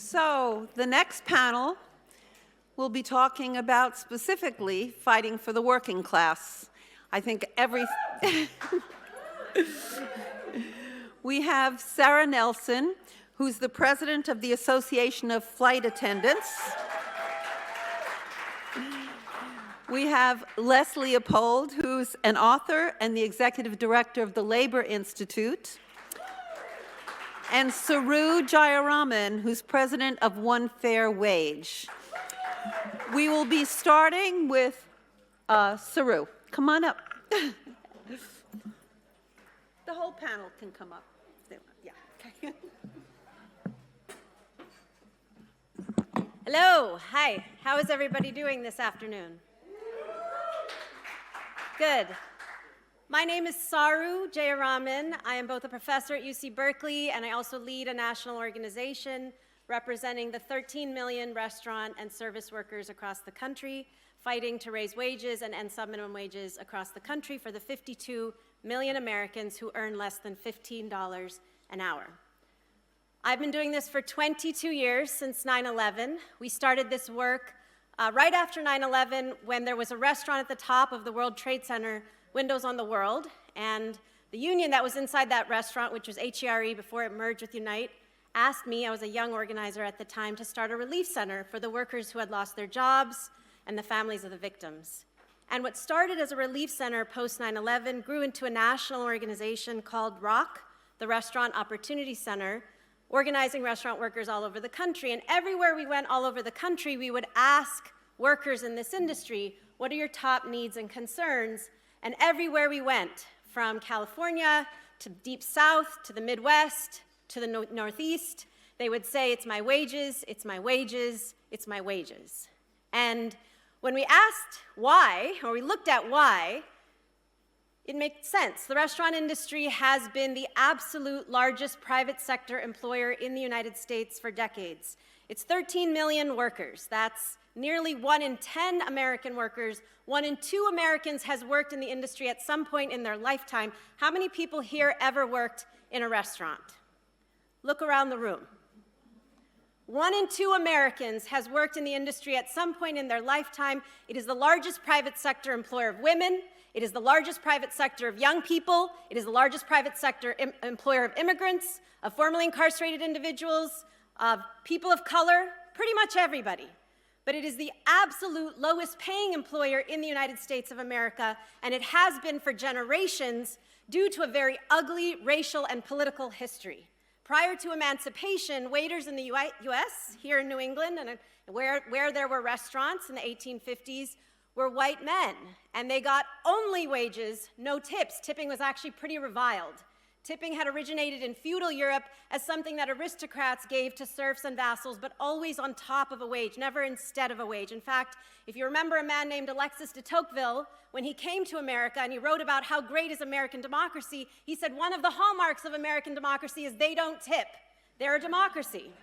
So the next panel will be talking about specifically fighting for the working class. I think we have Sara Nelson, who's the president of the Association of Flight Attendants. We have Leopold, who's an author and the executive director of the Labor Institute. And Saru Jayaraman, who's president of One Fair Wage. We will be starting with Saru. Come on up. The whole panel can come up. Yeah, okay. Hello, hi. How is everybody doing this afternoon? Good. My name is Saru Jayaraman. I am both a professor at UC Berkeley and I also lead a national organization representing the 13 million restaurant and service workers across the country, fighting to raise wages and end sub-minimum wages across the country for the 52 million Americans who earn less than $15 an hour. I've been doing this for 22 years, since 9/11. We started this work right after 9/11 when there was a restaurant at the top of the World Trade Center, Windows on the World, and the union that was inside that restaurant, which was HERE before it merged with Unite, asked me, I was a young organizer at the time, to start a relief center for the workers who had lost their jobs and the families of the victims. And what started as a relief center post 9/11 grew into a national organization called ROC, the Restaurant Opportunity Center, organizing restaurant workers all over the country. And everywhere we went all over the country, we would ask workers in this industry, what are your top needs and concerns? And everywhere we went, from California to deep south, to the Midwest, to the Northeast, they would say, it's my wages, it's my wages, it's my wages. And when we asked why, or we looked at why, it makes sense. The restaurant industry has been the absolute largest private sector employer in the United States for decades. It's 13 million workers. That's nearly 1 in 10 American workers. 1 in 2 Americans has worked in the industry at some point in their lifetime. How many people here ever worked in a restaurant? Look around the room. 1 in 2 Americans has worked in the industry at some point in their lifetime. It is the largest private sector employer of women. It is the largest private sector of young people. It is the largest private sector employer of immigrants, of formerly incarcerated individuals, of people of color, pretty much everybody. But it is the absolute lowest paying employer in the United States of America, and it has been for generations due to a very ugly racial and political history. Prior to emancipation, waiters in the US, here in New England, and where there were restaurants in the 1850s, were white men, and they got only wages, no tips. Tipping was actually pretty reviled. Tipping had originated in feudal Europe as something that aristocrats gave to serfs and vassals, but always on top of a wage, never instead of a wage. In fact, if you remember a man named Alexis de Tocqueville, when he came to America and he wrote about how great is American democracy, he said one of the hallmarks of American democracy is they don't tip. They're a democracy.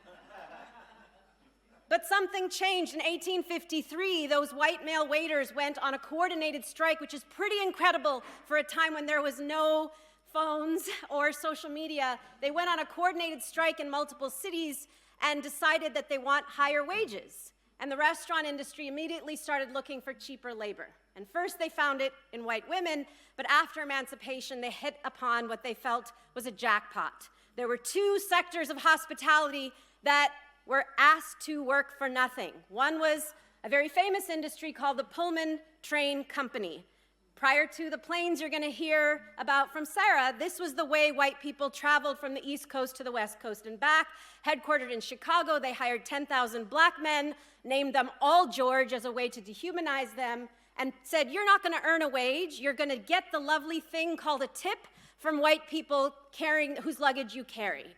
But something changed. In 1853, those white male waiters went on a coordinated strike, which is pretty incredible for a time when there was no phones or social media. They went on a coordinated strike in multiple cities and decided that they want higher wages. And the restaurant industry immediately started looking for cheaper labor. And first they found it in white women, but after emancipation, they hit upon what they felt was a jackpot. There were 2 sectors of hospitality that were asked to work for nothing. One was a very famous industry called the Pullman Train Company. Prior to the planes you're going to hear about from Sara, this was the way white people traveled from the East Coast to the West Coast and back. Headquartered in Chicago, they hired 10,000 black men, named them all George as a way to dehumanize them, and said, you're not going to earn a wage, you're going to get the lovely thing called a tip from white people whose luggage you carry.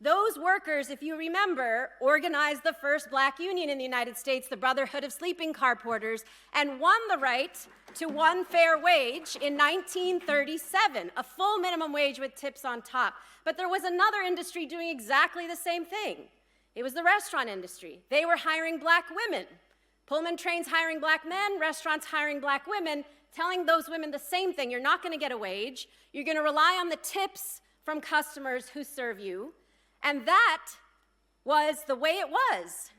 Those workers, if you remember, organized the first black union in the United States, the Brotherhood of Sleeping Car Porters, and won the right to one fair wage in 1937, a full minimum wage with tips on top. But there was another industry doing exactly the same thing. It was the restaurant industry. They were hiring black women. Pullman trains hiring black men, restaurants hiring black women, telling those women the same thing. You're not going to get a wage. You're going to rely on the tips from customers who serve you. And that was the way it was.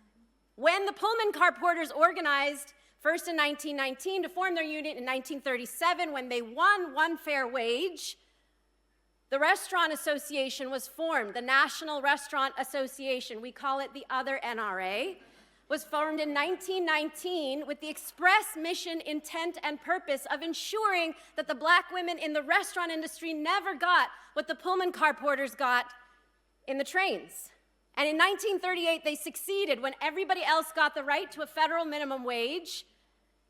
When the Pullman car porters organized first in 1919 to form their union in 1937, when they won one fair wage, the Restaurant Association was formed. The National Restaurant Association, we call it the other NRA, was formed in 1919 with the express mission, intent, and purpose of ensuring that the black women in the restaurant industry never got what the Pullman car porters got in the trains. And in 1938, they succeeded when everybody else got the right to a federal minimum wage,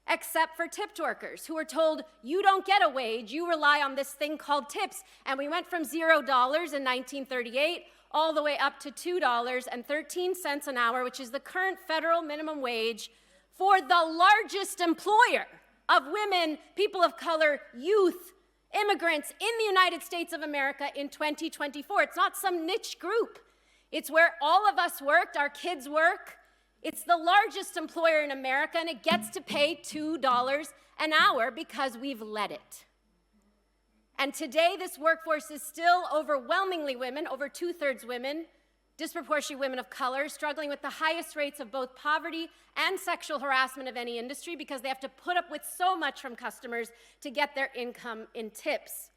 except for tipped workers, who were told, you don't get a wage, you rely on this thing called tips. And we went from $0 in 1938 all the way up to $2.13 an hour, which is the current federal minimum wage for the largest employer of women, people of color, youth, immigrants in the United States of America in 2024. It's not some niche group. It's where all of us worked, our kids work. It's the largest employer in America, and it gets to pay $2 an hour because we've let it. And today, this workforce is still overwhelmingly women, over 2/3 women, disproportionately women of color, struggling with the highest rates of both poverty and sexual harassment of any industry because they have to put up with so much from customers to get their income in tips.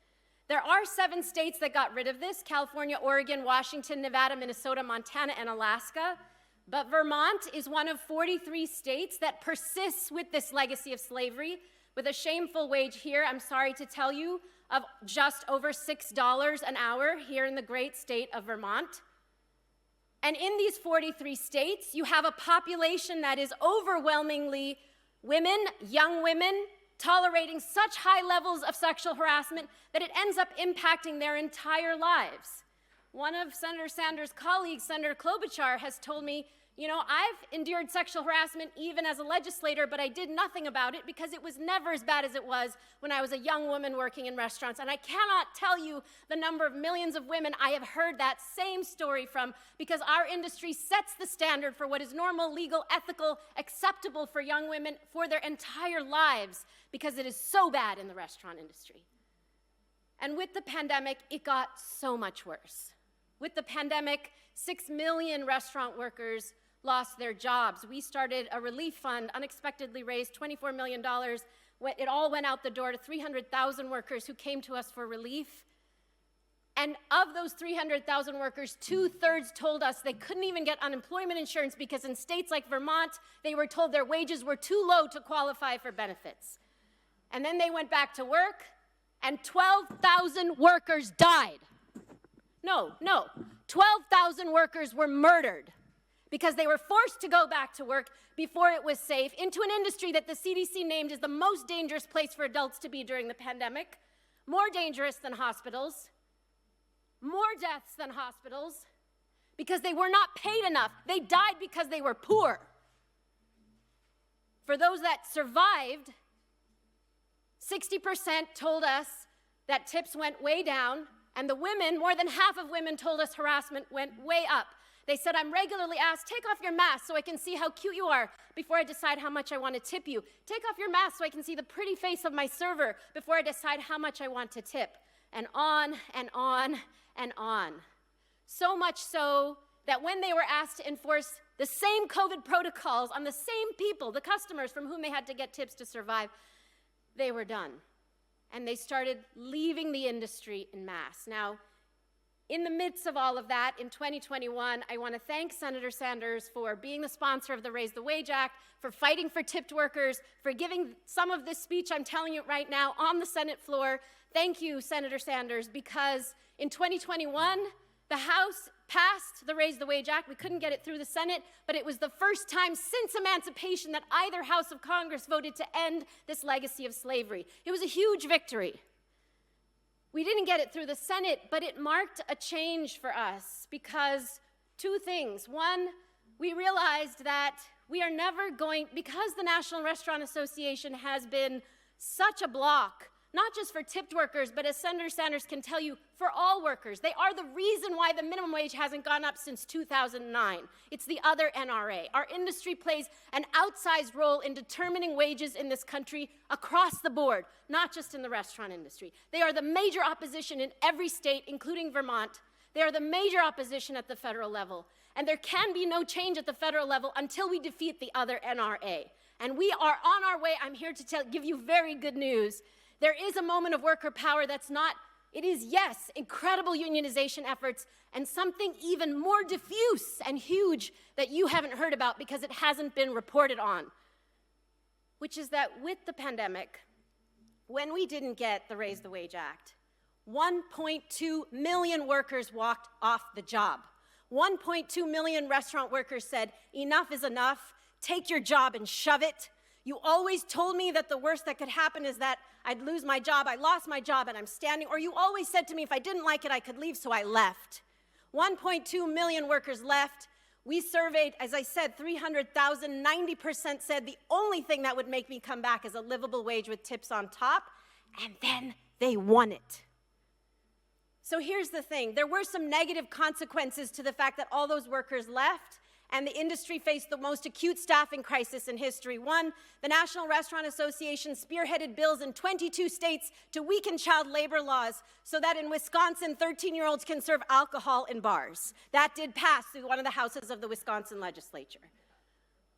There are 7 states that got rid of this: California, Oregon, Washington, Nevada, Minnesota, Montana, and Alaska. But Vermont is one of 43 states that persists with this legacy of slavery, with a shameful wage here, I'm sorry to tell you, of just over $6 an hour here in the great state of Vermont. And in these 43 states, you have a population that is overwhelmingly women, young women, tolerating such high levels of sexual harassment that it ends up impacting their entire lives. One of Senator Sanders' colleagues, Senator Klobuchar, has told me, you know, I've endured sexual harassment even as a legislator, but I did nothing about it because it was never as bad as it was when I was a young woman working in restaurants. And I cannot tell you the number of millions of women I have heard that same story from, because our industry sets the standard for what is normal, legal, ethical, acceptable for young women for their entire lives, because it is so bad in the restaurant industry. And with the pandemic, it got so much worse. With the pandemic, 6 million restaurant workers lost their jobs. We started a relief fund, unexpectedly raised $24 million. It all went out the door to 300,000 workers who came to us for relief. And of those 300,000 workers, 2/3 told us they couldn't even get unemployment insurance because in states like Vermont, they were told their wages were too low to qualify for benefits. And then they went back to work, and 12,000 workers died. No, 12,000 workers were murdered because they were forced to go back to work before it was safe into an industry that the CDC named as the most dangerous place for adults to be during the pandemic, more dangerous than hospitals, more deaths than hospitals, because they were not paid enough. They died because they were poor. For those that survived, 60% told us that tips went way down, and the women, more than half of women told us harassment went way up. They said, I'm regularly asked, take off your mask so I can see how cute you are before I decide how much I want to tip you. Take off your mask so I can see the pretty face of my server before I decide how much I want to tip. And on and on and on. So much so that when they were asked to enforce the same COVID protocols on the same people, the customers from whom they had to get tips to survive, they were done. And they started leaving the industry en masse. Now, in the midst of all of that, in 2021, I want to thank Senator Sanders for being the sponsor of the Raise the Wage Act, for fighting for tipped workers, for giving some of this speech I'm telling you right now on the Senate floor. Thank you, Senator Sanders, because in 2021, the House passed the Raise the Wage Act. We couldn't get it through the Senate, but it was the first time since emancipation that either House of Congress voted to end this legacy of slavery. It was a huge victory. We didn't get it through the Senate, but it marked a change for us because two things. One, we realized that we are never going, because the National Restaurant Association has been such a block, not just for tipped workers, but as Senator Sanders can tell you, for all workers. They are the reason why the minimum wage hasn't gone up since 2009. It's the other NRA. Our industry plays an outsized role in determining wages in this country across the board, not just in the restaurant industry. They are the major opposition in every state, including Vermont. They are the major opposition at the federal level. and there can be no change at the federal level until we defeat the other NRA. And we are on our way. I'm here to give you very good news. There is a moment of worker power that's not, it is, yes, incredible unionization efforts and something even more diffuse and huge that you haven't heard about because it hasn't been reported on, which is that with the pandemic, when we didn't get the Raise the Wage Act, 1.2 million workers walked off the job. 1.2 million restaurant workers said, enough is enough, take your job and shove it. You always told me that the worst that could happen is that I'd lose my job, I lost my job and I'm standing, or you always said to me if I didn't like it I could leave, so I left. 1.2 million workers left. We surveyed, as I said, 300,000, 90% said the only thing that would make me come back is a livable wage with tips on top, and then they won it. So here's the thing, there were some negative consequences to the fact that all those workers left and the industry faced the most acute staffing crisis in history. One, the National Restaurant Association spearheaded bills in 22 states to weaken child labor laws so that in Wisconsin, 13-year-olds can serve alcohol in bars. That did pass through one of the houses of the Wisconsin legislature.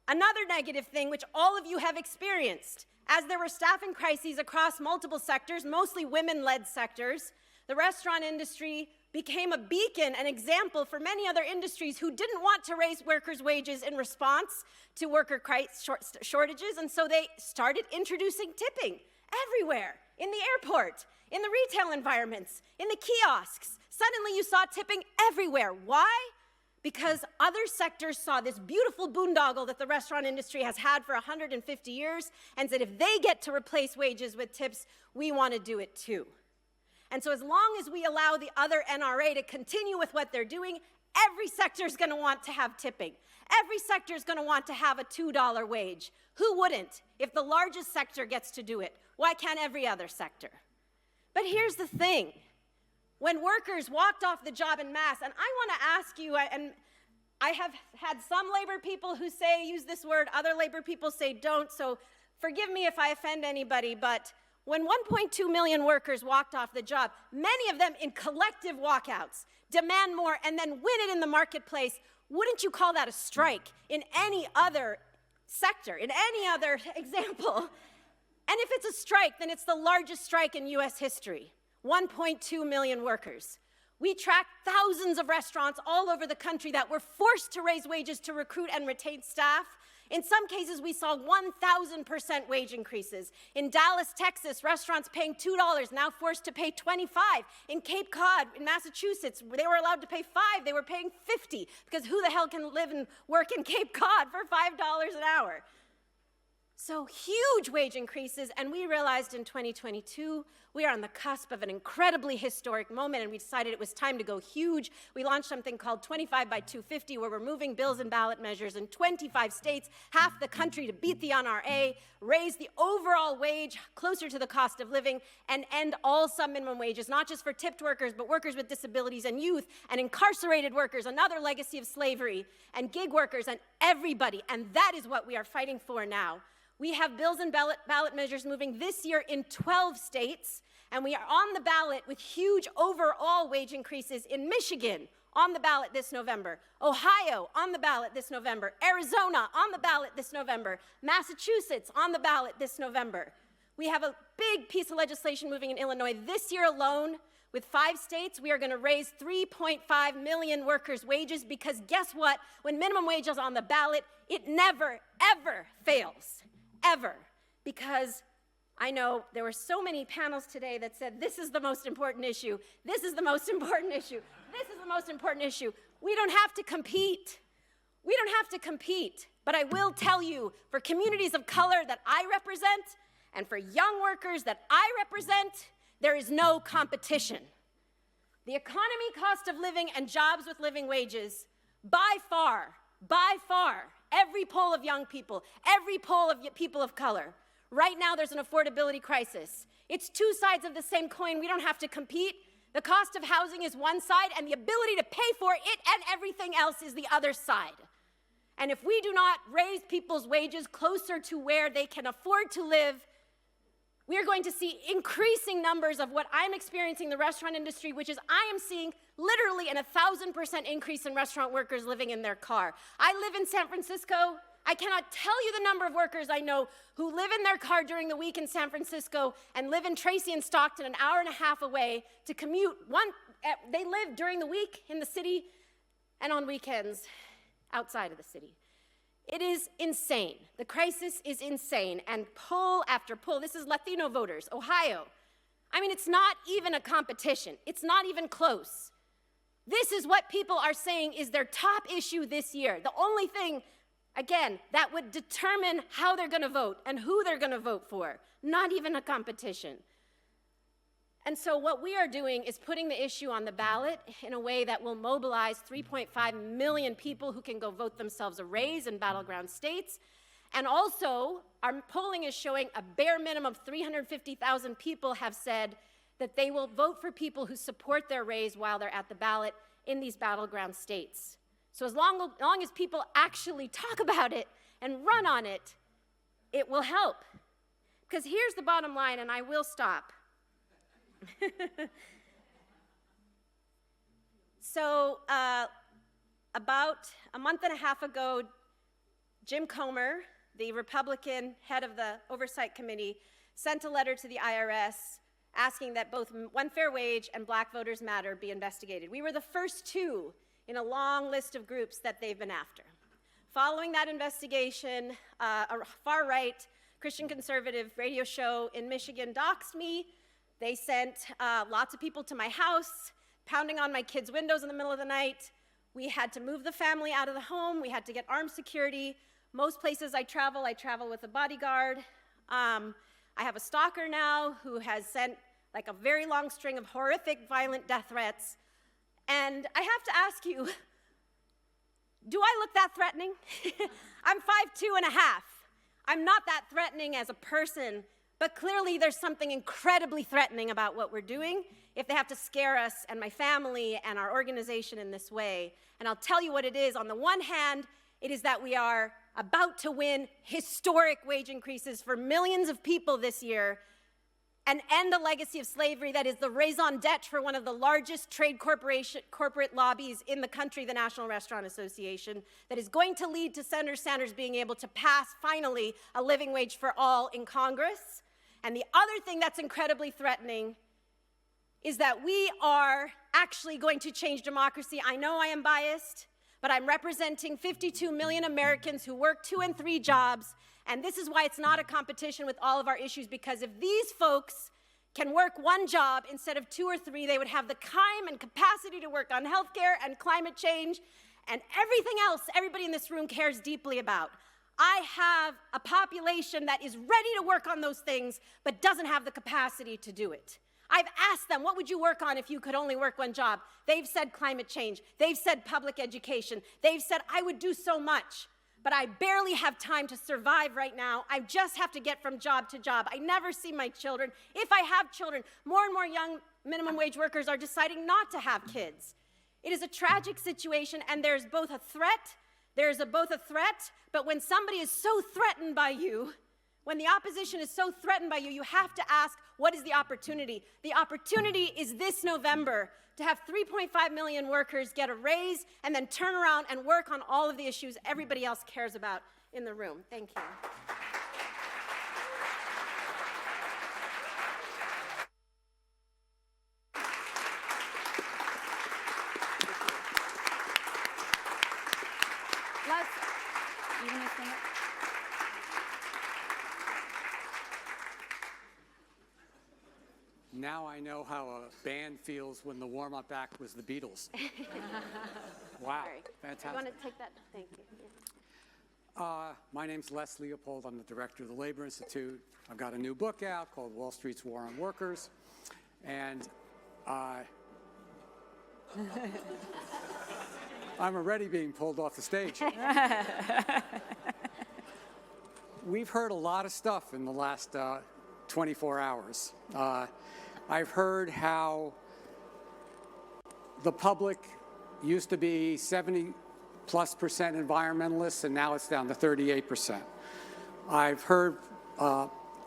Another negative thing, which all of you have experienced, as there were staffing crises across multiple sectors, mostly women-led sectors, the restaurant industry became a beacon, an example for many other industries who didn't want to raise workers' wages in response to worker shortages, and so they started introducing tipping everywhere, in the airport, in the retail environments, in the kiosks. Suddenly you saw tipping everywhere. Why? Because other sectors saw this beautiful boondoggle that the restaurant industry has had for 150 years and said if they get to replace wages with tips, we want to do it too. And so as long as we allow the other NRA to continue with what they're doing, every sector is going to want to have tipping. Every sector is going to want to have a $2 wage. Who wouldn't? If the largest sector gets to do it, why can't every other sector? But here's the thing. When workers walked off the job en masse, and I want to ask you, and I have had some labor people who say, use this word, other labor people say don't, so forgive me if I offend anybody, but when 1.2 million workers walked off the job, many of them in collective walkouts, demand more and then win it in the marketplace, wouldn't you call that a strike in any other sector, in any other example? And if it's a strike, then it's the largest strike in US history, 1.2 million workers. We tracked thousands of restaurants all over the country that were forced to raise wages to recruit and retain staff. In some cases, we saw 1,000% wage increases. In Dallas, Texas, restaurants paying $2, now forced to pay $25. In Cape Cod, in Massachusetts, they were allowed to pay $5, they were paying $50, because who the hell can live and work in Cape Cod for $5 an hour? So huge wage increases, and we realized in 2022, we are on the cusp of an incredibly historic moment, and we decided it was time to go huge. We launched something called 25 by 250, where we're moving bills and ballot measures in 25 states, half the country, to beat the NRA, raise the overall wage closer to the cost of living, and end all sub-minimum wages, not just for tipped workers, but workers with disabilities and youth, and incarcerated workers, another legacy of slavery, and gig workers, and everybody, and that is what we are fighting for now. We have bills and ballot measures moving this year in 12 states, and we are on the ballot with huge overall wage increases in Michigan, on the ballot this November, Ohio, on the ballot this November, Arizona, on the ballot this November, Massachusetts, on the ballot this November. We have a big piece of legislation moving in Illinois. This year alone, with 5 states, we are going to raise 3.5 million workers' wages, because guess what? When minimum wage is on the ballot, it never, ever fails. Ever, because I know there were so many panels today that said this is the most important issue, this is the most important issue, this is the most important issue. We don't have to compete. We don't have to compete. But I will tell you, for communities of color that I represent and for young workers that I represent, there is no competition. The economy, cost of living, and jobs with living wages, by far, every poll of young people, every poll of people of color, right now there's an affordability crisis. It's two sides of the same coin. We don't have to compete. The cost of housing is one side, and the ability to pay for it and everything else is the other side. And if we do not raise people's wages closer to where they can afford to live, We are going to see increasing numbers of what I'm experiencing in the restaurant industry, which is I am seeing literally an 1,000% increase in restaurant workers living in their car. I live in San Francisco. I cannot tell you the number of workers I know who live in their car during the week in San Francisco and live in Tracy and Stockton, an hour and a half away, to commute. They live during the week in the city and on weekends outside of the city. It is insane. The crisis is insane, and poll after poll, this is Latino voters, Ohio. I mean, it's not even a competition. It's not even close. This is what people are saying is their top issue this year. The only thing, again, that would determine how they're gonna vote and who they're gonna vote for. Not even a competition. And so what we are doing is putting the issue on the ballot in a way that will mobilize 3.5 million people who can go vote themselves a raise in battleground states. And also, our polling is showing a bare minimum of 350,000 people have said that they will vote for people who support their raise while they're at the ballot in these battleground states. So as long as people actually talk about it and run on it, it will help. Because here's the bottom line, and I will stop. So about a month and a half ago, Jim Comer, the Republican head of the Oversight Committee, sent a letter to the IRS asking that both One Fair Wage and Black Voters Matter be investigated. We were the first two in a long list of groups that they've been after. Following that investigation, a far-right Christian conservative radio show in Michigan doxed me. They sent lots of people to my house, pounding on my kids' windows in the middle of the night. We had to move the family out of the home. We had to get armed security. Most places I travel with a bodyguard. I have a stalker now who has sent like a very long string of horrific, violent death threats. And I have to ask you, do I look that threatening? I'm 5'2.5". I'm not that threatening as a person. But clearly there's something incredibly threatening about what we're doing if they have to scare us and my family and our organization in this way. And I'll tell you what it is. On the one hand, it is that we are about to win historic wage increases for millions of people this year and end a legacy of slavery that is the raison d'etre for one of the largest trade corporate lobbies in the country, the National Restaurant Association, that is going to lead to Senator Sanders being able to pass, finally, a living wage for all in Congress. And the other thing that's incredibly threatening is that we are actually going to change democracy. I know I am biased, but I'm representing 52 million Americans who work 2 and 3 jobs, and this is why it's not a competition with all of our issues, because if these folks can work 1 job instead of 2 or 3, they would have the time and capacity to work on healthcare and climate change and everything else everybody in this room cares deeply about. I have a population that is ready to work on those things, but doesn't have the capacity to do it. I've asked them, what would you work on if you could only work 1 job? They've said climate change. They've said public education. They've said, I would do so much, but I barely have time to survive right now. I just have to get from job to job. I never see my children. If I have children, more and more young minimum wage workers are deciding not to have kids. It is a tragic situation, and there's both a threat, but when somebody is so threatened by you, when the opposition is so threatened by you, you have to ask, what is the opportunity? The opportunity is this November to have 3.5 million workers get a raise and then turn around and work on all of the issues everybody else cares about in the room. Thank you. Now I know how a band feels when the warm-up act was the Beatles. Wow, fantastic. You want to take that? Thank you. My name's Les Leopold. I'm the director of the Labor Institute. I've got a new book out called Wall Street's War on Workers. And I'm already being pulled off the stage. We've heard a lot of stuff in the last 24 hours. I've heard how the public used to be 70+% environmentalists, and now it's down to 38%. I've heard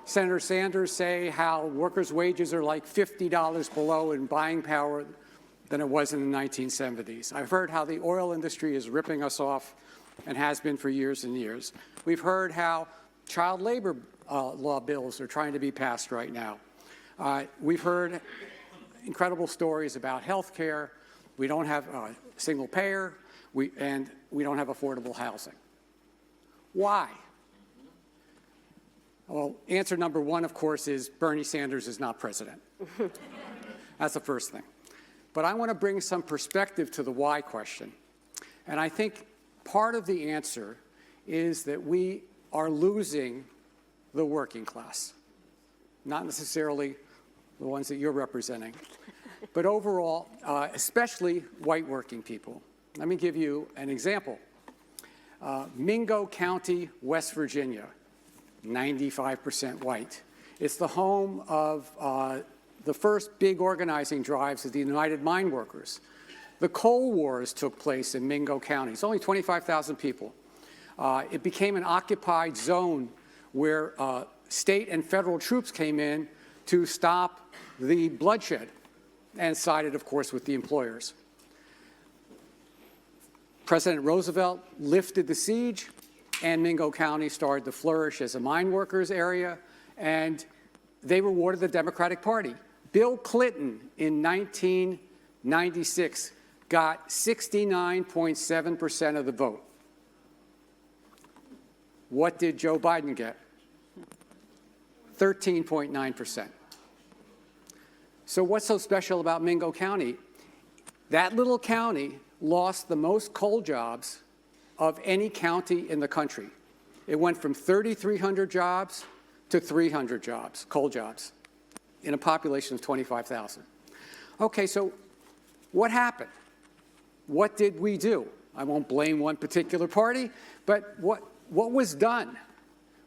Senator Sanders say how workers' wages are like $50 below in buying power than it was in the 1970s. I've heard how the oil industry is ripping us off and has been for years and years. We've heard how child labor law bills are trying to be passed right now. We've heard incredible stories about health care. We don't have a single payer, and we don't have affordable housing. Why? Well, answer number one, of course, is Bernie Sanders is not president. That's the first thing. But I want to bring some perspective to the why question. And I think part of the answer is that we are losing the working class, not necessarily the ones that you're representing, but overall, especially white working people. Let me give you an example. Mingo County, West Virginia, 95% white. It's the home of the first big organizing drives of the United Mine Workers. The coal wars took place in Mingo County. It's only 25,000 people. It became an occupied zone where state and federal troops came in to stop the bloodshed and sided, of course, with the employers. President Roosevelt lifted the siege, and Mingo County started to flourish as a mine workers area, and they rewarded the Democratic Party. Bill Clinton in 1996 got 69.7% of the vote. What did Joe Biden get? 13.9%. So what's so special about Mingo County? That little county lost the most coal jobs of any county in the country. It went from 3,300 jobs to 300 jobs, coal jobs, in a population of 25,000. Okay, so what happened? What did we do? I won't blame one particular party, but what was done?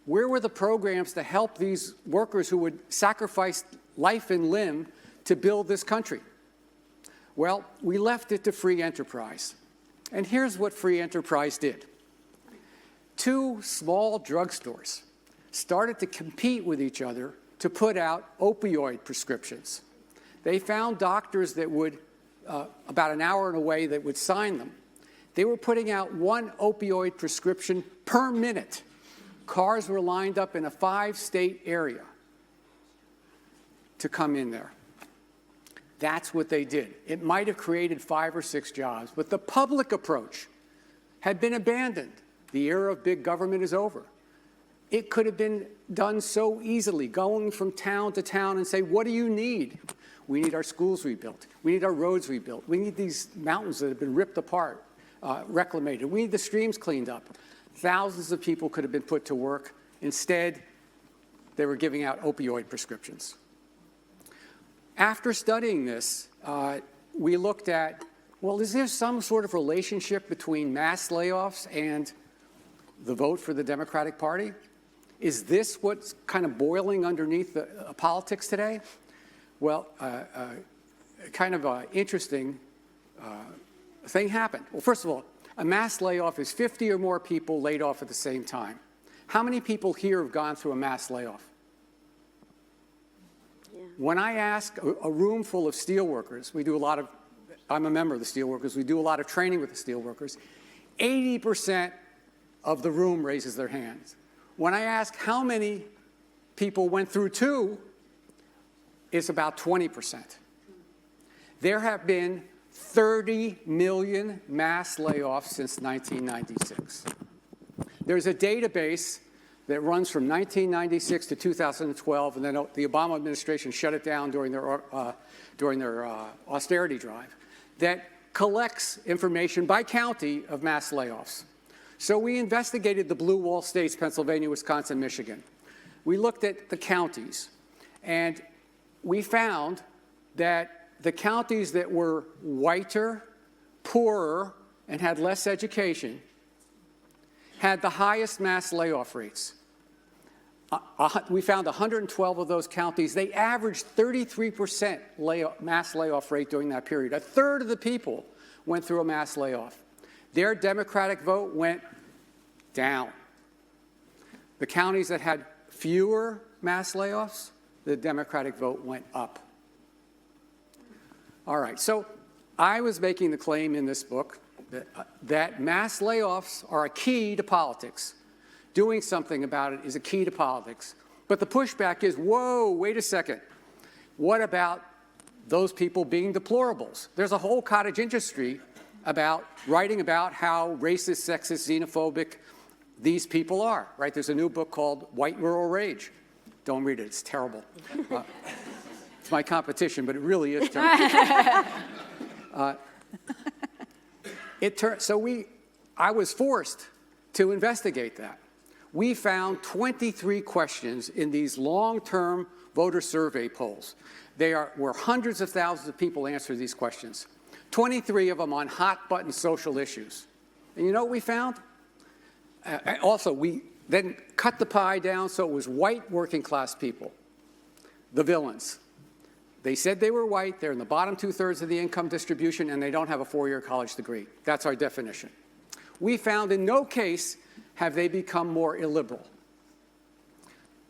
Where were the programs to help these workers who would sacrifice life and limb to build this country? Well, we left it to free enterprise. And here's what free enterprise did. Two small drugstores started to compete with each other to put out opioid prescriptions. They found doctors that would, about an hour away, that would sign them. They were putting out one opioid prescription per minute. Cars were lined up in a 5-state area to come in there. That's what they did. It might have created 5 or 6 jobs, but the public approach had been abandoned. The era of big government is over. It could have been done so easily, going from town to town and say, what do you need? We need our schools rebuilt. We need our roads rebuilt. We need these mountains that have been ripped apart, reclaimed. We need the streams cleaned up. Thousands of people could have been put to work. Instead, they were giving out opioid prescriptions. After studying this, we looked at, well, is there some sort of relationship between mass layoffs and the vote for the Democratic Party? Is this what's kind of boiling underneath the politics today? Well, kind of an interesting thing happened. Well, first of all, a mass layoff is 50 or more people laid off at the same time. How many people here have gone through a mass layoff? When I ask a room full of steelworkers, I'm a member of the steelworkers, we do a lot of training with the steelworkers, 80% of the room raises their hands. When I ask how many people went through 2, it's about 20%. There have been 30 million mass layoffs since 1996. There's a database that runs from 1996 to 2012, and then the Obama administration shut it down during their austerity drive, that collects information by county of mass layoffs. So we investigated the blue wall states, Pennsylvania, Wisconsin, Michigan. We looked at the counties, and we found that the counties that were whiter, poorer, and had less education had the highest mass layoff rates. We found 112 of those counties. They averaged 33% mass layoff rate during that period. A third of the people went through a mass layoff. Their Democratic vote went down. The counties that had fewer mass layoffs, the Democratic vote went up. All right, so I was making the claim in this book that mass layoffs are a key to politics. Doing something about it is a key to politics. But the pushback is, whoa, wait a second. What about those people being deplorables? There's a whole cottage industry about writing about how racist, sexist, xenophobic these people are, right? There's a new book called White Rural Rage. Don't read it, it's terrible. It's my competition, but it really is terrible. I was forced to investigate that. We found 23 questions in these long-term voter survey polls. Where hundreds of thousands of people answered these questions. 23 of them on hot-button social issues. And you know what we found? Also, we then cut the pie down so it was white working-class people, the villains. They said they were white, they're in the bottom two-thirds of the income distribution, and they don't have a four-year college degree. That's our definition. We found in no case have they become more illiberal.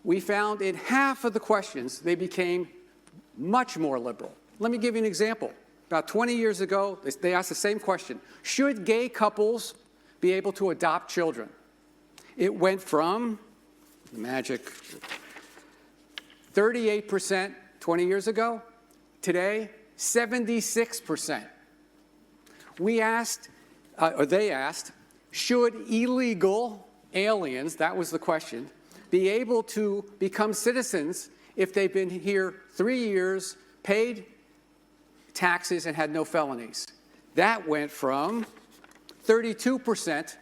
We found in half of the questions they became much more liberal. Let me give you an example. About 20 years ago, they asked the same question. Should gay couples be able to adopt children? It went from, magic, 38% 20 years ago, today, 76%. We asked, or they asked, should illegal aliens, that was the question, be able to become citizens if they've been here 3 years, paid taxes, and had no felonies? That went from 32%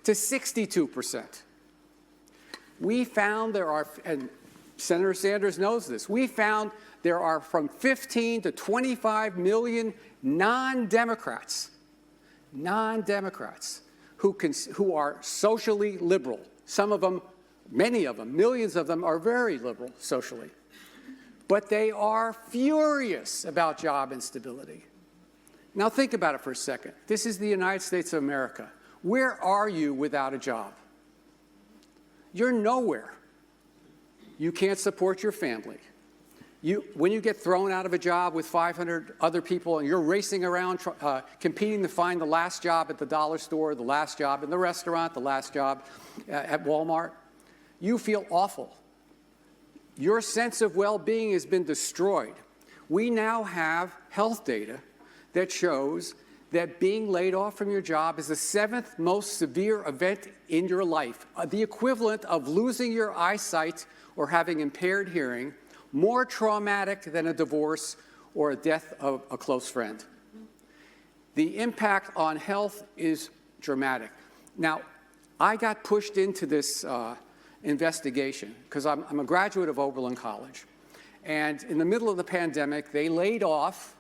to 62%. We found there are, and Senator Sanders knows this, we found there are from 15 to 25 million non-Democrats who are socially liberal. Some of them, many of them, millions of them are very liberal socially. But they are furious about job instability. Now think about it for a second. This is the United States of America. Where are you without a job? You're nowhere. You can't support your family. When you get thrown out of a job with 500 other people and you're racing around competing to find the last job at the dollar store, the last job in the restaurant, the last job at Walmart, you feel awful. Your sense of well-being has been destroyed. We now have health data that shows that being laid off from your job is the 7th most severe event in your life, the equivalent of losing your eyesight or having impaired hearing, more traumatic than a divorce or a death of a close friend. The impact on health is dramatic. Now, I got pushed into this investigation because I'm a graduate of Oberlin College. And in the middle of the pandemic, they laid off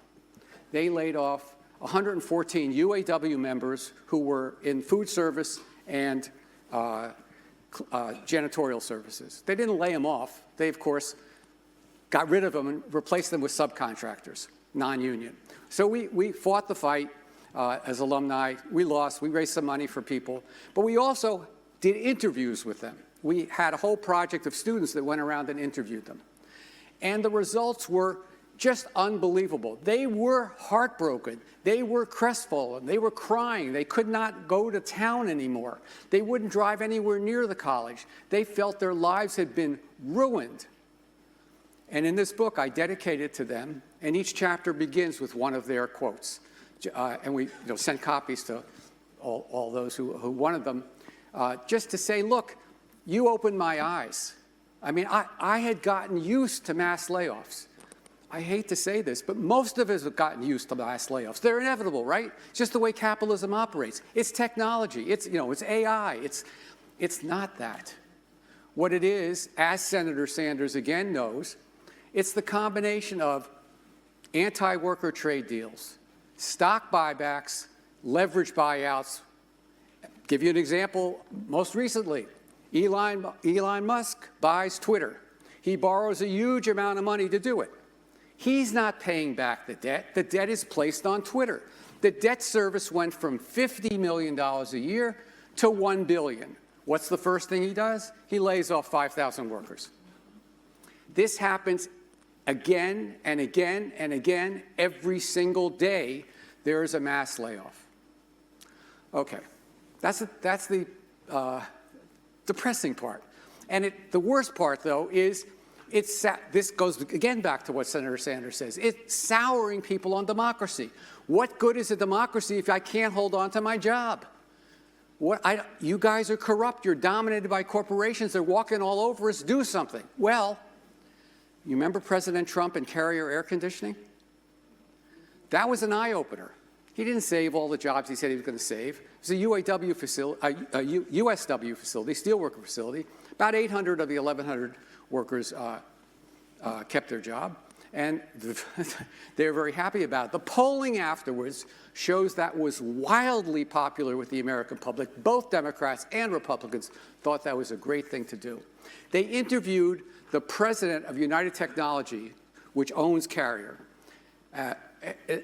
114 UAW members who were in food service and janitorial services. They didn't lay them off. They, of course, got rid of them and replaced them with subcontractors, non-union. So we fought the fight as alumni. We lost. We raised some money for people. But we also did interviews with them. We had a whole project of students that went around and interviewed them. And the results were just unbelievable. They were heartbroken. They were crestfallen. They were crying. They could not go to town anymore. They wouldn't drive anywhere near the college. They felt their lives had been ruined. And in this book, I dedicate it to them, and each chapter begins with one of their quotes. And we sent copies to all those who wanted them, just to say, look, you opened my eyes. I mean, I had gotten used to mass layoffs. I hate to say this, but most of us have gotten used to mass layoffs. They're inevitable, right? It's just the way capitalism operates. It's technology. It's AI. It's not that. What it is, as Senator Sanders again knows, it's the combination of anti-worker trade deals, stock buybacks, leverage buyouts. Give you an example, most recently, Elon Musk buys Twitter. He borrows a huge amount of money to do it. He's not paying back the debt. The debt is placed on Twitter. The debt service went from $50 million a year to $1 billion. What's the first thing he does? He lays off 5,000 workers. This happens again and again and again. Every single day, there is a mass layoff. Okay, that's the depressing part. And the worst part, though, is this goes again back to what Senator Sanders says. It's souring people on democracy. What good is a democracy if I can't hold on to my job? You guys are corrupt. You're dominated by corporations. They're walking all over us. Do something. Well, you remember President Trump and Carrier air conditioning? That was an eye-opener. He didn't save all the jobs he said he was going to save. It was a USW facility, steelworker facility. About 800 of the 1,100 workers kept their job, and they were very happy about it. The polling afterwards shows that was wildly popular with the American public. Both Democrats and Republicans thought that was a great thing to do. They interviewed the president of United Technology, which owns Carrier, and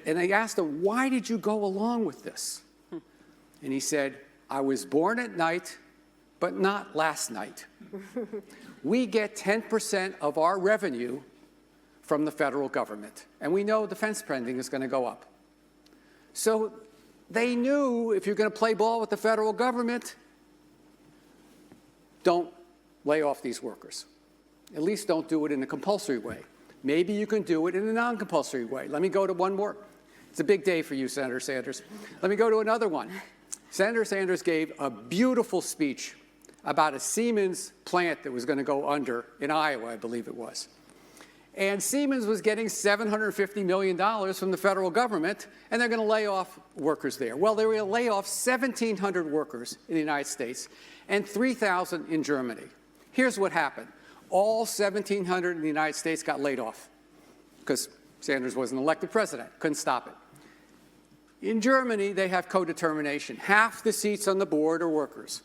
they asked him, why did you go along with this? And he said, I was born at night, but not last night. We get 10% of our revenue from the federal government, and we know defense spending is going to go up. So they knew if you're going to play ball with the federal government, don't lay off these workers. At least don't do it in a compulsory way. Maybe you can do it in a non-compulsory way. Let me go to one more. It's a big day for you, Senator Sanders. Let me go to another one. Senator Sanders gave a beautiful speech about a Siemens plant that was going to go under in Iowa, I believe it was. And Siemens was getting $750 million from the federal government, and they're going to lay off workers there. Well, they were going to lay off 1,700 workers in the United States and 3,000 in Germany. Here's what happened. All 1,700 in the United States got laid off because Sanders wasn't elected president, couldn't stop it. In Germany, they have co-determination. Half the seats on the board are workers.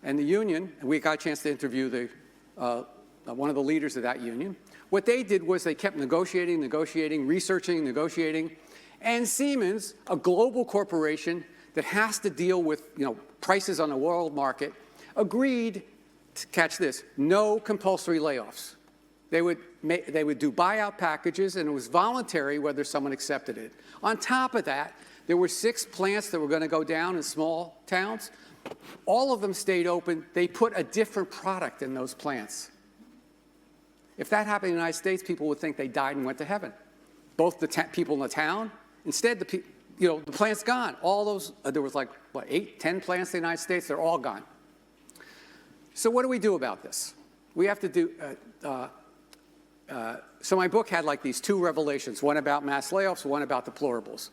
And the union, and we got a chance to interview one of the leaders of that union. What they did was they kept negotiating, researching, negotiating. And Siemens, a global corporation that has to deal with prices on the world market, agreed to, catch this, no compulsory layoffs. They would do buyout packages, and it was voluntary whether someone accepted it. On top of that, there were 6 plants that were going to go down in small towns. All of them stayed open. They put a different product in those plants. If that happened in the United States, people would think they died and went to heaven. Both the people in the town. Instead, the plant's gone. All those, there was 8, 10 plants in the United States, they're all gone. So what do we do about this? We have to do, so my book had these 2 revelations, one about mass layoffs, one about deplorables.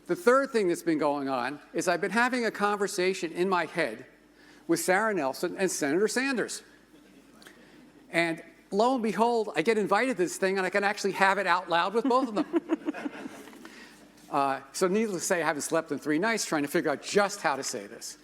The third thing that's been going on is I've been having a conversation in my head with Sarah Nelson and Senator Sanders. And lo and behold, I get invited to this thing, and I can actually have it out loud with both of them. So needless to say, I haven't slept in 3 nights trying to figure out just how to say this.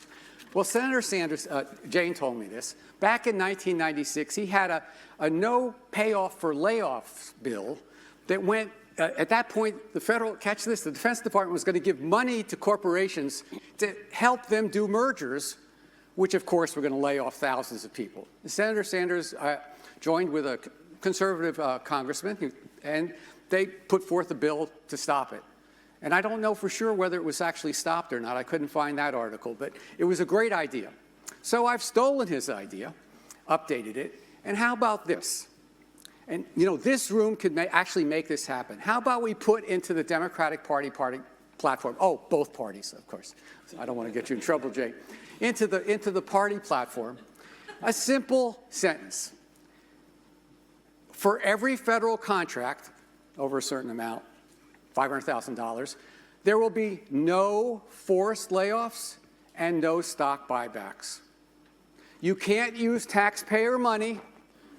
Well, Senator Sanders, Jane told me this. Back in 1996, he had a no payoff for layoffs bill that went, at that point, the Defense Department was going to give money to corporations to help them do mergers, which of course were going to lay off thousands of people. Senator Sanders joined with a conservative congressman, and they put forth a bill to stop it. And I don't know for sure whether it was actually stopped or not. I couldn't find that article, but it was a great idea. So I've stolen his idea, updated it, and how about this? And this room could actually make this happen. How about we put into the Democratic Party platform, both parties, of course. I don't want to get you in trouble, Jay. Into the party platform, a simple sentence. For every federal contract over a certain amount, $500,000, there will be no forced layoffs and no stock buybacks. You can't use taxpayer money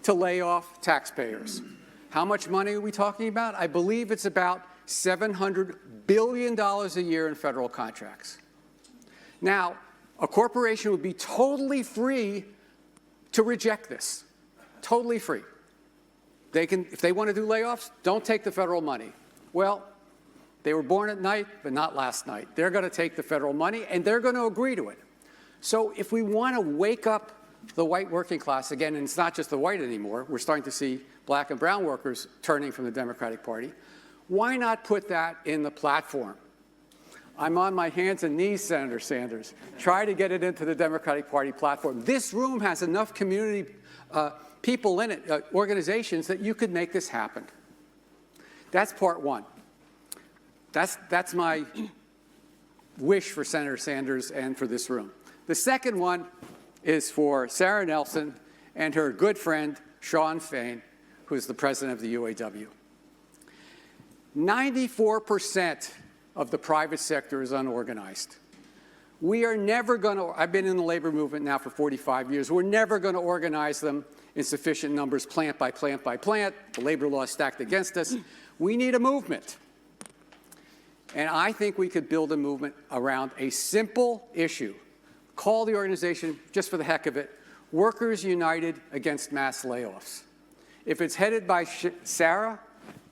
to lay off taxpayers. How much money are we talking about? I believe it's about $700 billion a year in federal contracts. Now, a corporation would be totally free to reject this. Totally free. They can, if they want to do layoffs, don't take the federal money. Well, they were born at night, but not last night. They're going to take the federal money, and they're going to agree to it. So if we want to wake up the white working class again, and it's not just the white anymore, we're starting to see black and brown workers turning from the Democratic Party. Why not put that in the platform? I'm on my hands and knees, Senator Sanders. Try to get it into the Democratic Party platform. This room has enough community people in it, organizations, that you could make this happen. That's part one. That's my wish for Senator Sanders and for this room. The second one is for Sarah Nelson and her good friend, Sean Fain, who is the president of the UAW. 94% of the private sector is unorganized. We are never going to, I've been in the labor movement now for 45 years, we're never going to organize them in sufficient numbers, plant by plant by plant. The labor law is stacked against us. We need a movement. And I think we could build a movement around a simple issue. Call the organization, just for the heck of it, Workers United Against Mass Layoffs. If it's headed by Sara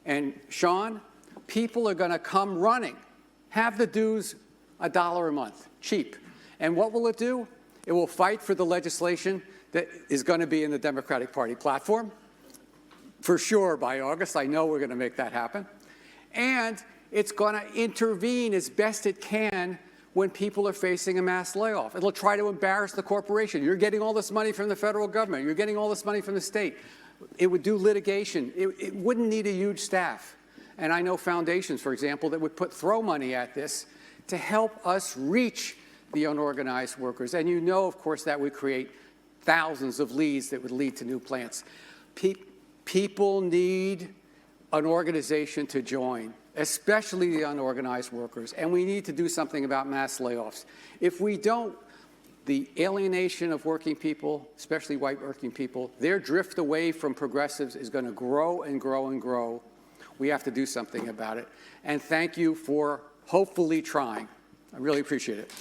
and Sean, people are going to come running. Have the dues $1 a month, cheap. And what will it do? It will fight for the legislation that is going to be in the Democratic Party platform. For sure, by August, I know we're going to make that happen. And it's going to intervene as best it can when people are facing a mass layoff. It'll try to embarrass the corporation. You're getting all this money from the federal government. You're getting all this money from the state. It would do litigation. It wouldn't need a huge staff. And I know foundations, for example, that would throw money at this to help us reach the unorganized workers. And you know, of course, that would create thousands of leads that would lead to new plants. People need an organization to join, especially the unorganized workers, and we need to do something about mass layoffs. If we don't, the alienation of working people, especially white working people, their drift away from progressives is going to grow and grow and grow. We have to do something about it. And thank you for hopefully trying. I really appreciate it.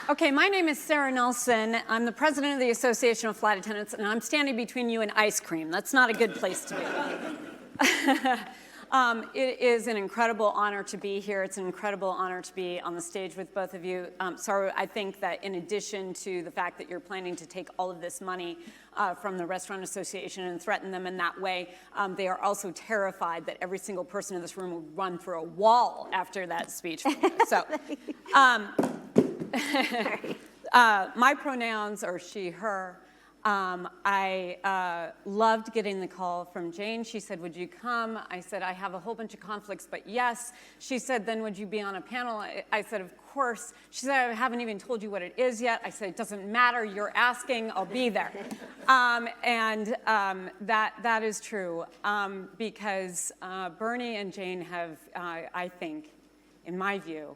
Okay, my name is Sara Nelson. I'm the president of the Association of Flight Attendants, and I'm standing between you and ice cream. That's not a good place to be. It is an incredible honor to be here. It's an incredible honor to be on the stage with both of you. Saru, I think that in addition to the fact that you're planning to take all of this money from the Restaurant Association and threaten them in that way, they are also terrified that every single person in this room will run through a wall after that speech. So. My pronouns are she, her. I loved getting the call from Jane. She said, would you come? I said, I have a whole bunch of conflicts, but yes. She said, then would you be on a panel? I said, of course. She said, I haven't even told you what it is yet. I said, it doesn't matter. You're asking. I'll be there. That is true because Bernie and Jane have, I think, in my view,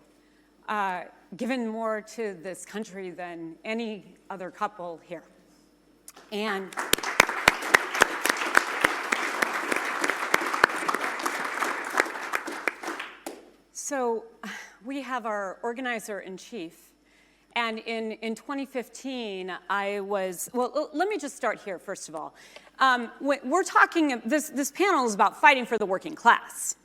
given more to this country than any other couple here. And so we have our organizer-in-chief. And in 2015, I was, well, let me just start here, first of all. We're talking, this panel is about fighting for the working class.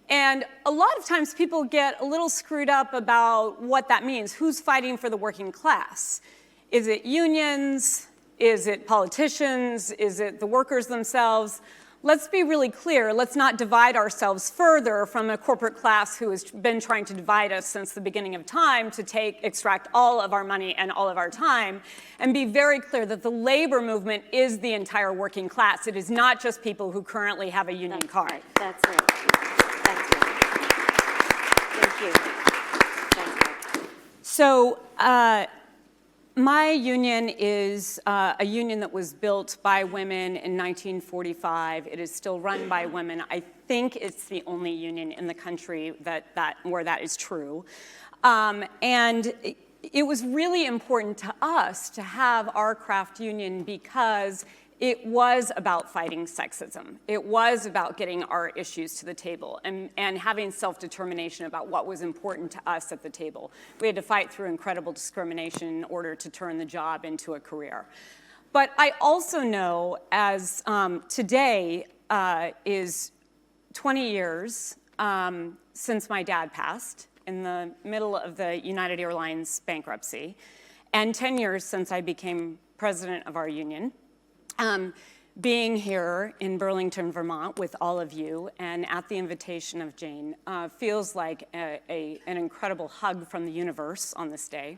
And a lot of times people get a little screwed up about what that means. Who's fighting for the working class? Is it unions? Is it politicians? Is it the workers themselves? Let's be really clear. Let's not divide ourselves further from a corporate class who has been trying to divide us since the beginning of time to extract all of our money and all of our time, and be very clear that the labor movement is the entire working class. It is not just people who currently have a union card. Right. That's right. That's right. Thank you. Thank you. So my union is a union that was built by women in 1945. It is still run by women. I think it's the only union in the country where that is true. And it was really important to us to have our craft union because it was about fighting sexism. It was about getting our issues to the table and having self-determination about what was important to us at the table. We had to fight through incredible discrimination in order to turn the job into a career. But I also know, as today is 20 years since my dad passed, in the middle of the United Airlines bankruptcy, and 10 years since I became president of our union. Being here in Burlington, Vermont with all of you and at the invitation of Jane feels like an incredible hug from the universe on this day.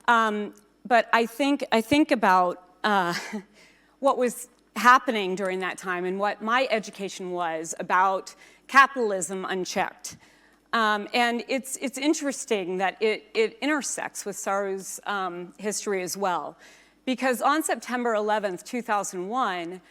But I think about what was happening during that time and what my education was about capitalism unchecked. And it's interesting that it intersects with Saru's history as well. Because on September 11th, 2001,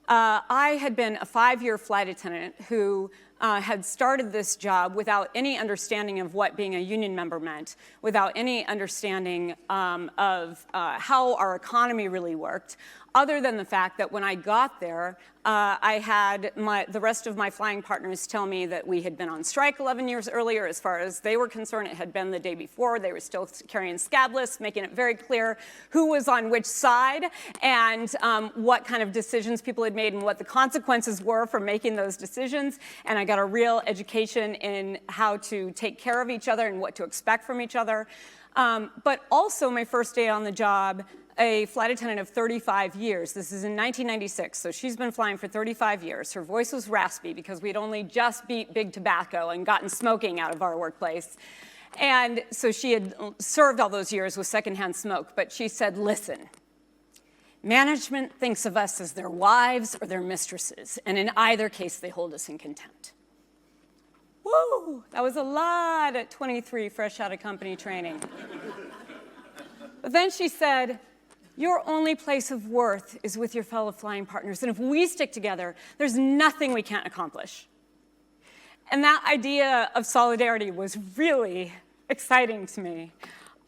I had been a 5-year flight attendant who had started this job without any understanding of what being a union member meant, without any understanding of how our economy really worked, other than the fact that when I got there, I had the rest of my flying partners tell me that we had been on strike 11 years earlier. As far as they were concerned, it had been the day before. They were still carrying scab lists, making it very clear who was on which side and what kind of decisions people had made and what the consequences were for making those decisions. And I got a real education in how to take care of each other and what to expect from each other. But also my first day on the job, a flight attendant of 35 years. This is in 1996, so she's been flying for 35 years. Her voice was raspy because we'd only just beat big tobacco and gotten smoking out of our workplace. And so she had served all those years with secondhand smoke, but she said, listen, management thinks of us as their wives or their mistresses, and in either case, they hold us in contempt. Woo, that was a lot at 23, fresh out of company training. But then she said, your only place of worth is with your fellow flying partners. And if we stick together, there's nothing we can't accomplish. And that idea of solidarity was really exciting to me.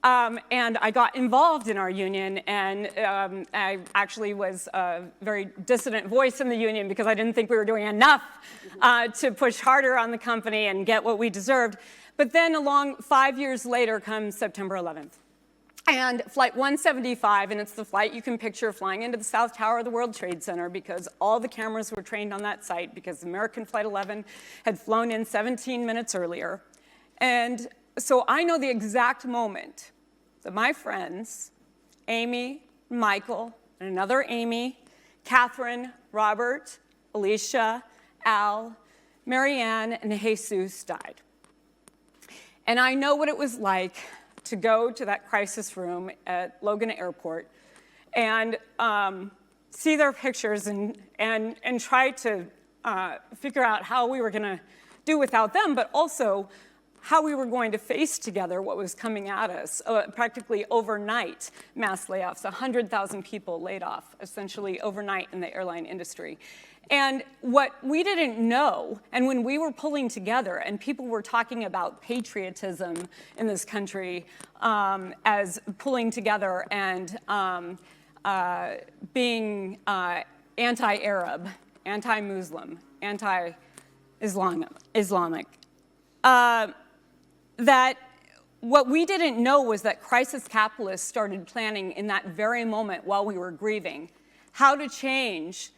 And I got involved in our union, and I actually was a very dissident voice in the union because I didn't think we were doing enough to push harder on the company and get what we deserved. But then along 5 years later comes September 11th. And Flight 175, and it's the flight you can picture flying into the South Tower of the World Trade Center because all the cameras were trained on that site because American Flight 11 had flown in 17 minutes earlier. And so I know the exact moment that my friends, Amy, Michael, and another Amy, Catherine, Robert, Alicia, Al, Marianne, and Jesus died. And I know what it was like to go to that crisis room at Logan Airport and see their pictures and try to figure out how we were going to do without them, but also how we were going to face together what was coming at us. Practically overnight, mass layoffs, 100,000 people laid off, essentially overnight in the airline industry. And what we didn't know, and when we were pulling together and people were talking about patriotism in this country as pulling together and being anti-Arab, anti-Muslim, anti-Islamic, that what we didn't know was that crisis capitalists started planning in that very moment while we were grieving how to change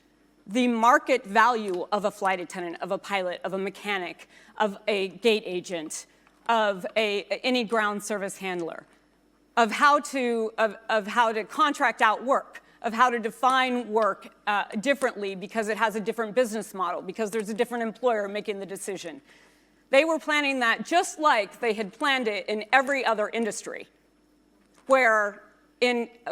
the market value of a flight attendant, of a pilot, of a mechanic, of a gate agent, of any ground service handler, of how to contract out work, of how to define work differently because it has a different business model, because there's a different employer making the decision. They were planning that just like they had planned it in every other industry, where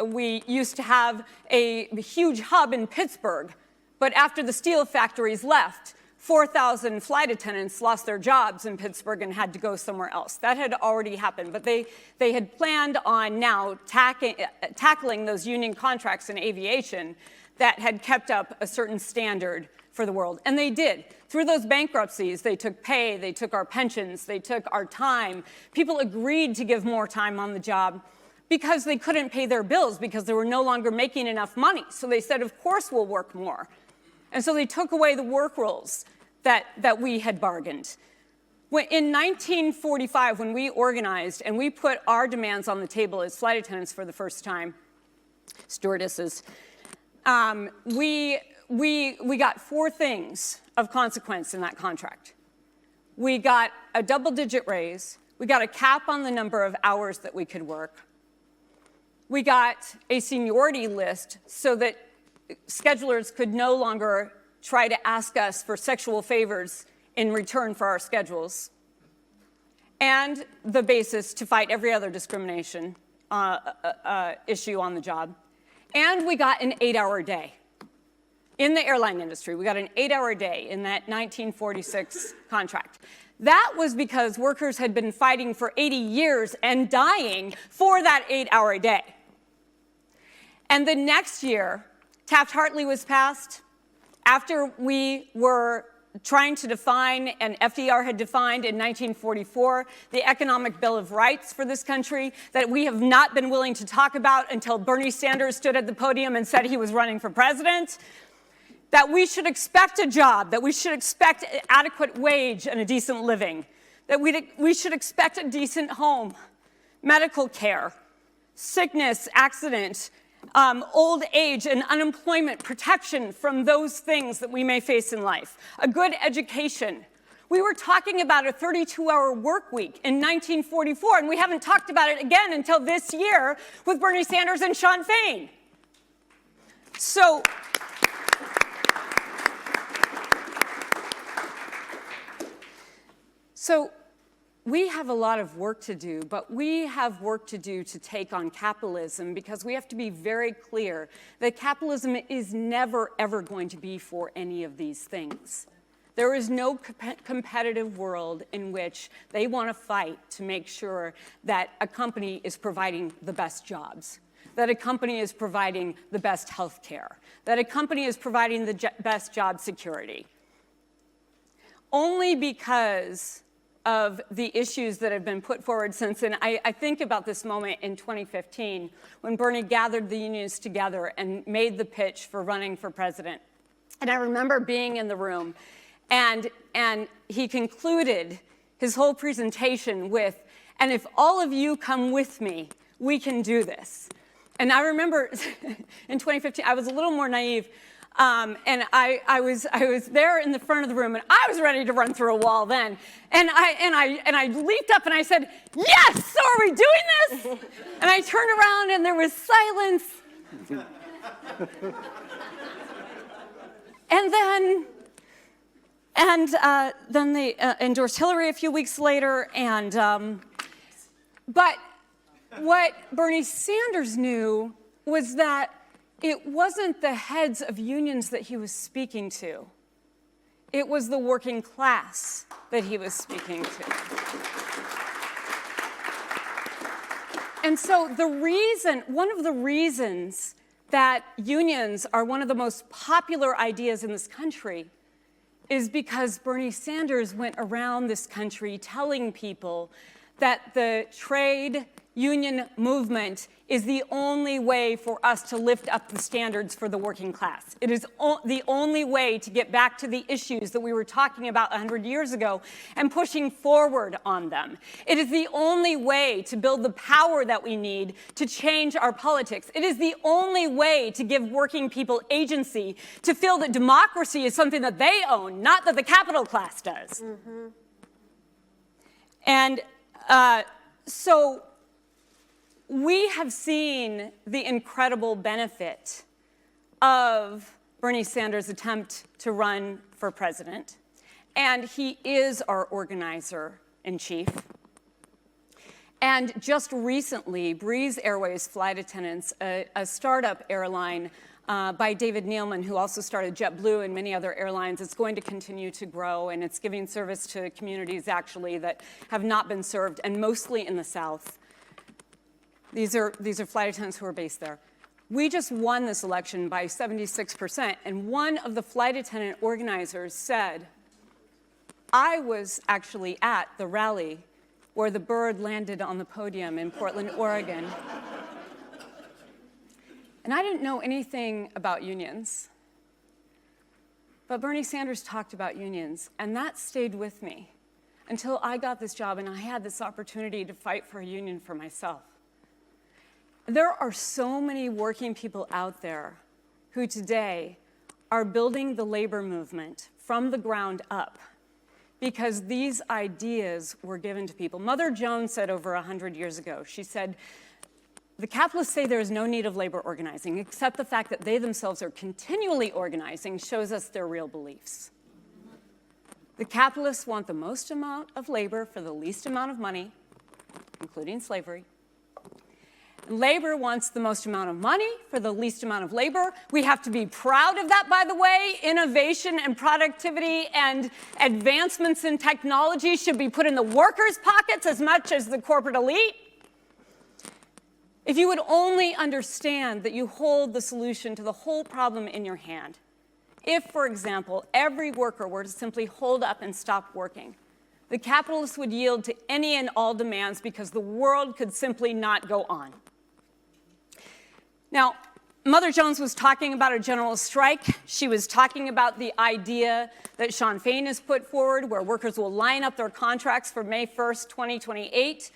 we used to have a huge hub in Pittsburgh, but after the steel factories left, 4,000 flight attendants lost their jobs in Pittsburgh and had to go somewhere else. That had already happened, but they had planned on now tackling those union contracts in aviation that had kept up a certain standard for the world. And they did. Through those bankruptcies, they took pay, they took our pensions, they took our time. People agreed to give more time on the job because they couldn't pay their bills because they were no longer making enough money. So they said, of course we'll work more. And so they took away the work rules that we had bargained. In 1945, when we organized and we put our demands on the table as flight attendants for the first time, stewardesses, we got 4 things of consequence in that contract. We got a double-digit raise, We got a cap on the number of hours that we could work. We got a seniority list so that schedulers could no longer try to ask us for sexual favors in return for our schedules. And the basis to fight every other discrimination issue on the job. And we got an 8-hour day. In the airline industry, we got an 8-hour day in that 1946 contract. That was because workers had been fighting for 80 years and dying for that 8-hour day. And the next year, Taft-Hartley was passed after we were trying to define, and FDR had defined in 1944, the Economic Bill of Rights for this country that we have not been willing to talk about until Bernie Sanders stood at the podium and said he was running for president. That we should expect a job, that we should expect an adequate wage and a decent living, that we should expect a decent home, medical care, sickness, accident, old age and unemployment protection from those things that we may face in life, a good education. We were talking about a 32-hour work week in 1944, and we haven't talked about it again until this year with Bernie Sanders and Sean Fain. So we have a lot of work to do, but we have work to do to take on capitalism because we have to be very clear that capitalism is never, ever going to be for any of these things. There is no competitive world in which they want to fight to make sure that a company is providing the best jobs, that a company is providing the best health care, that a company is providing the best job security. Only because of the issues that have been put forward since, and I think about this moment in 2015 when Bernie gathered the unions together and made the pitch for running for president. And I remember being in the room, and he concluded his whole presentation with, "And if all of you come with me, we can do this." And I remember in 2015, I was a little more naive. And I was there in the front of the room, and I was ready to run through a wall then. And I leaped up and I said, "Yes! So are we doing this?" And I turned around and there was silence. Then they endorsed Hillary a few weeks later. But what Bernie Sanders knew was that it wasn't the heads of unions that he was speaking to. It was the working class that he was speaking to. And so one of the reasons that unions are one of the most popular ideas in this country is because Bernie Sanders went around this country telling people that the trade union movement is the only way for us to lift up the standards for the working class. It is the only way to get back to the issues that we were talking about 100 years ago and pushing forward on them. It is the only way to build the power that we need to change our politics. It is the only way to give working people agency to feel that democracy is something that they own, not that the capital class does. Mm-hmm. And so we have seen the incredible benefit of Bernie Sanders' attempt to run for president, and he is our organizer-in-chief. And just recently, Breeze Airways flight attendants, a startup airline by David Neeleman, who also started JetBlue and many other airlines, it's going to continue to grow, and it's giving service to communities, actually, that have not been served, and mostly in the South. These are flight attendants who are based there. We just won this election by 76%, and one of the flight attendant organizers said, "I was actually at the rally where the bird landed on the podium in Portland, Oregon." And I didn't know anything about unions, but Bernie Sanders talked about unions, and that stayed with me until I got this job and I had this opportunity to fight for a union for myself. There are so many working people out there who today are building the labor movement from the ground up because these ideas were given to people. Mother Jones said over 100 years ago, she said, the capitalists say there is no need of labor organizing, except the fact that they themselves are continually organizing shows us their real beliefs. The capitalists want the most amount of labor for the least amount of money, including slavery. And labor wants the most amount of money for the least amount of labor. We have to be proud of that, by the way. Innovation and productivity and advancements in technology should be put in the workers' pockets as much as the corporate elite. If you would only understand that you hold the solution to the whole problem in your hand. If, for example, every worker were to simply hold up and stop working, the capitalists would yield to any and all demands because the world could simply not go on. Now, Mother Jones was talking about a general strike. She was talking about the idea that Sean Fain has put forward, where workers will line up their contracts for May 1st, 2028.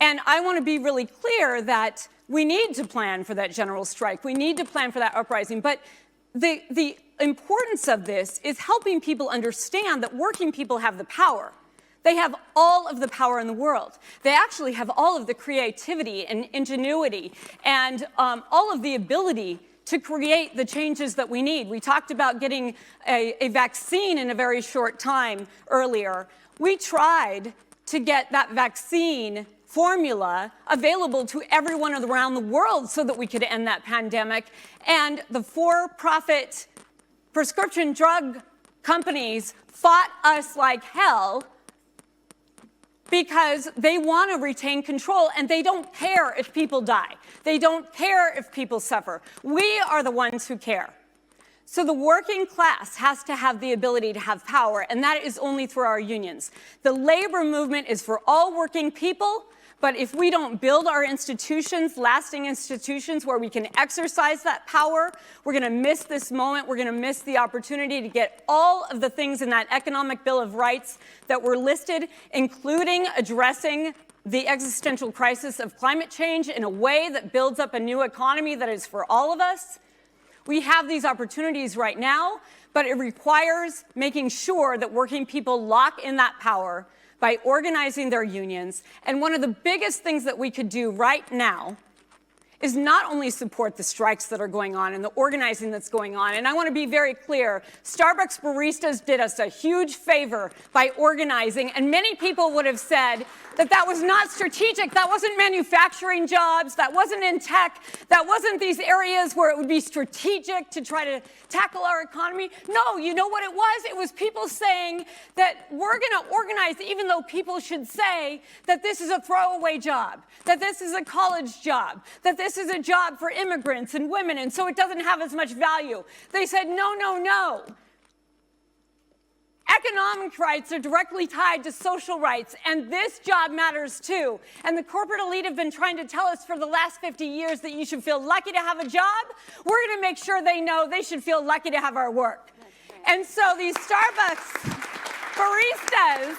And I want to be really clear that we need to plan for that general strike. We need to plan for that uprising. But the importance of this is helping people understand that working people have the power. They have all of the power in the world. They actually have all of the creativity and ingenuity and all of the ability to create the changes that we need. We talked about getting a vaccine in a very short time earlier. We tried to get that vaccine formula available to everyone around the world so that we could end that pandemic. And the for-profit prescription drug companies fought us like hell because they want to retain control, and they don't care if people die. They don't care if people suffer. We are the ones who care. So the working class has to have the ability to have power, and that is only through our unions. The labor movement is for all working people, but if we don't build our institutions, lasting institutions where we can exercise that power, we're going to miss this moment. We're going to miss the opportunity to get all of the things in that economic Bill of Rights that were listed, including addressing the existential crisis of climate change in a way that builds up a new economy that is for all of us. We have these opportunities right now, but it requires making sure that working people lock in that power by organizing their unions. And one of the biggest things that we could do right now is not only support the strikes that are going on and the organizing that's going on. And I want to be very clear, Starbucks baristas did us a huge favor by organizing, and many people would have said that that was not strategic, that wasn't manufacturing jobs, that wasn't in tech, that wasn't these areas where it would be strategic to try to tackle our economy. No, you know what it was? It was people saying that we're going to organize even though people should say that this is a throwaway job, that this is a college job, that this is a job for immigrants and women, and so it doesn't have as much value. They said, no, no, no. Economic rights are directly tied to social rights, and this job matters too. And the corporate elite have been trying to tell us for the last 50 years that you should feel lucky to have a job. We're going to make sure they know they should feel lucky to have our work. And so these Starbucks baristas,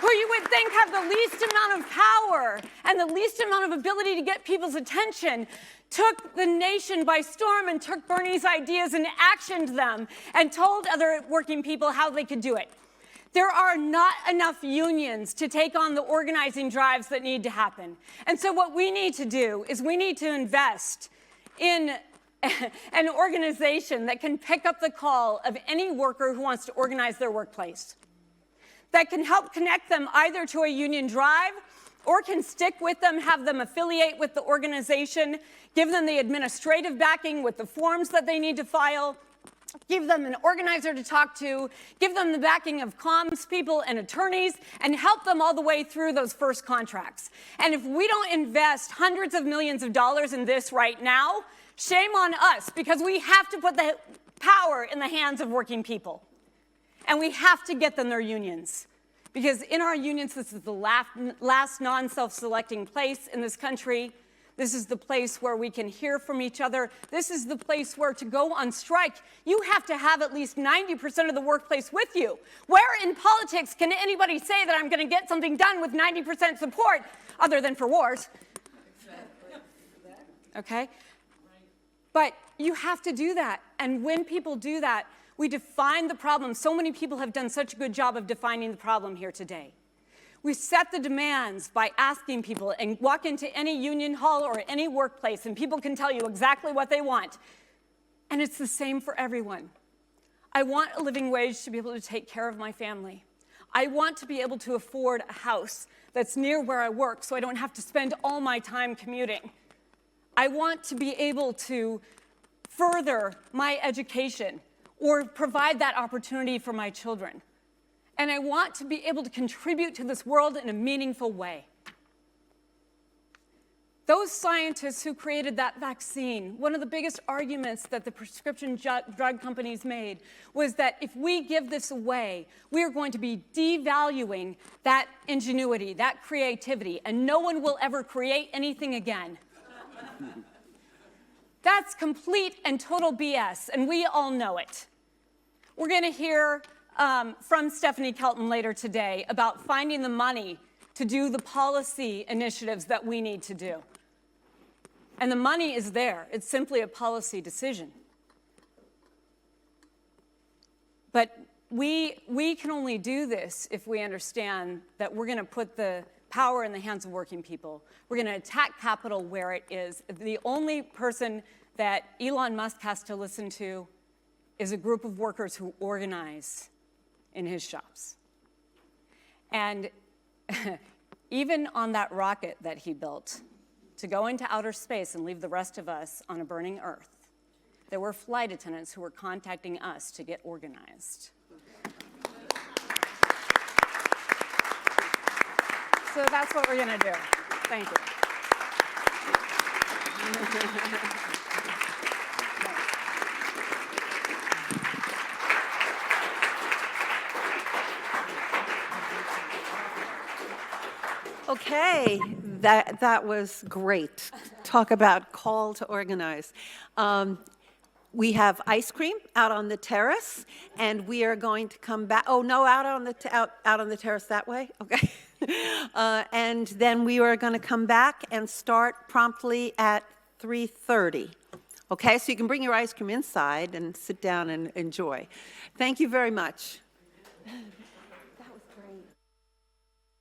who you would think have the least amount of power and the least amount of ability to get people's attention, took the nation by storm and took Bernie's ideas and actioned them and told other working people how they could do it. There are not enough unions to take on the organizing drives that need to happen. And so what we need to do is we need to invest in an organization that can pick up the call of any worker who wants to organize their workplace, that can help connect them either to a union drive or can stick with them, have them affiliate with the organization, give them the administrative backing with the forms that they need to file, give them an organizer to talk to, give them the backing of comms people and attorneys, and help them all the way through those first contracts. And if we don't invest hundreds of millions of dollars in this right now, shame on us, because we have to put the power in the hands of working people. And we have to get them their unions. Because in our unions, this is the last non-self-selecting place in this country. This is the place where we can hear from each other. This is the place where to go on strike, you have to have at least 90% of the workplace with you. Where in politics can anybody say that I'm going to get something done with 90% support, other than for wars? Okay? But you have to do that. And when people do that, We define the problem. So many people have done such a good job of defining the problem here today. We set the demands by asking people, and walk into any union hall or any workplace, and people can tell you exactly what they want. And it's the same for everyone. I want a living wage to be able to take care of my family. I want to be able to afford a house that's near where I work so I don't have to spend all my time commuting. I want to be able to further my education or provide that opportunity for my children. And I want to be able to contribute to this world in a meaningful way. Those scientists who created that vaccine, one of the biggest arguments that the prescription drug companies made was that if we give this away, we are going to be devaluing that ingenuity, that creativity, and no one will ever create anything again. That's complete and total BS, and we all know it. We're going to hear from Stephanie Kelton later today about finding the money to do the policy initiatives that we need to do. And the money is there. It's simply a policy decision. But we can only do this if we understand that we're going to put the power in the hands of working people. We're going to attack capital where it is. The only person that Elon Musk has to listen to is a group of workers who organize in his shops. And even on that rocket that he built to go into outer space and leave the rest of us on a burning Earth, there were flight attendants who were contacting us to get organized. So that's what we're going to do. Thank you. Okay, that was great. Talk about call to organize. We have ice cream out on the terrace, and we are going to come back. Oh no, out on the terrace that way. Okay, and then we are going to come back and start promptly at 3:30. Okay, so you can bring your ice cream inside and sit down and enjoy. Thank you very much.